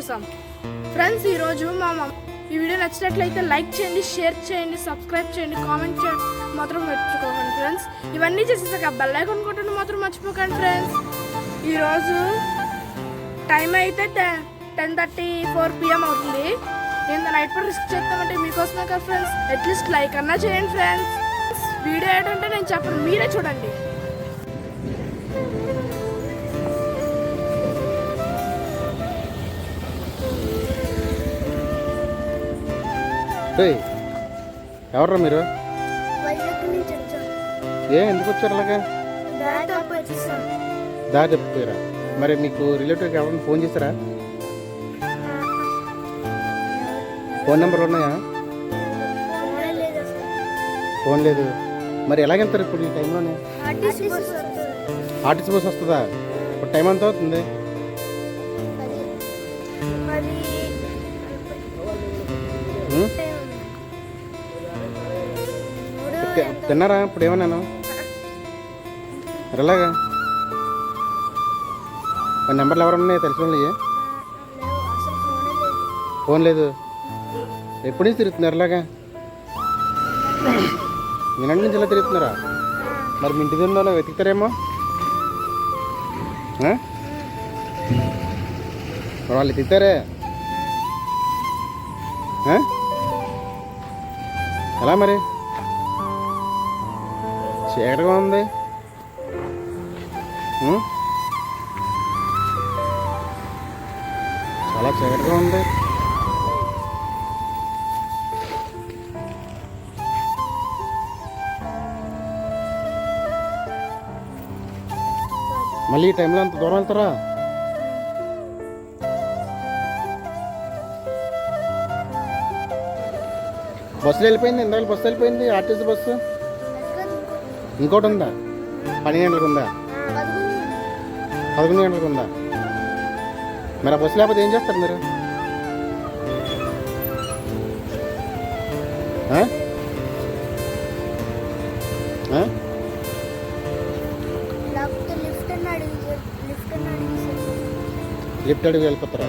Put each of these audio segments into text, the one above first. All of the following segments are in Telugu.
కోసం. ఫ్రెండ్స్, ఈరోజు ఈ వీడియో నచ్చినట్లయితే లైక్ చేయండి, షేర్ చేయండి, సబ్స్క్రైబ్ చేయండి, కామెంట్ చేయండి మాత్రం మర్చిపోకండి ఫ్రెండ్స్. ఇవన్నీ చేసేసాక బెల్ ఐకాన్ కొట్టండి మాత్రం మర్చిపోకండి ఫ్రెండ్స్. ఈరోజు టైం అయితే 10:34 PM అవుతుంది. నేను నైట్ పూట రిస్క్ చేస్తామంటే మీకోసమే కదా ఫ్రెండ్స్. అట్లీస్ట్ లైక్ అన్నా చేయండి ఫ్రెండ్స్. వీడియో ఏంటంటే నేను చెప్పను, మీరే చూడండి. ఎవర్రా మీరు? ఎందుకు వచ్చారు అలాగా? దారి చెప్తారా? మరి మీకు రిలేటివ్కి ఎవరైనా ఫోన్ చేశారా? ఫోన్ నెంబర్లు ఉన్నాయా? ఫోన్ లేదు. మరి ఎలాగెళ్తారు ఇప్పుడు ఈ టైంలోనే? ఆర్టీసీ బస్ వస్తుందా? ఇప్పుడు టైం ఎంత అవుతుంది? తిన్నారా? ఇప్పుడు ఏమన్నాను? మరి ఎలాగా? మరి నెంబర్లు ఎవరు ఉన్నాయో తెలిసిన వాళ్ళు? ఫోన్ లేదు. ఎప్పటి నుంచి తిరుగుతున్నారు ఇలాగా? నిన్నటి నుంచి ఇలా తిరుగుతున్నారా? మరి మీ ఇంటి దగ్గర వెతుకుతారేమో. వాళ్ళు వెతుకుతారే. ఎలా మరి? చీకటిగా ఉంది. చాలా చీకటిగా ఉంది. మళ్ళీ ఈ టైంలో అంత దూరం వెళ్తారా? బస్సులో వెళ్ళిపోయింది. ఇందాక బస్సు వెళ్ళిపోయింది, ఆర్టీసీ బస్సు. ఇంకోటి ఉందా? 12 గంటలకు ఉందా? 11 గంటలకు ఉందా? మరి ఆ బస్సు లేకపోతే ఏం చేస్తారు మీరు? లిఫ్ట్ అడిగి వెళ్ళిపోతారా?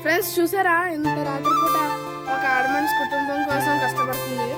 ఫ్రెండ్స్, చూసారా ఇంత రాత్రిపూట ఒక ఆడమనిషి కుటుంబం కోసం కష్టపడుతుంది.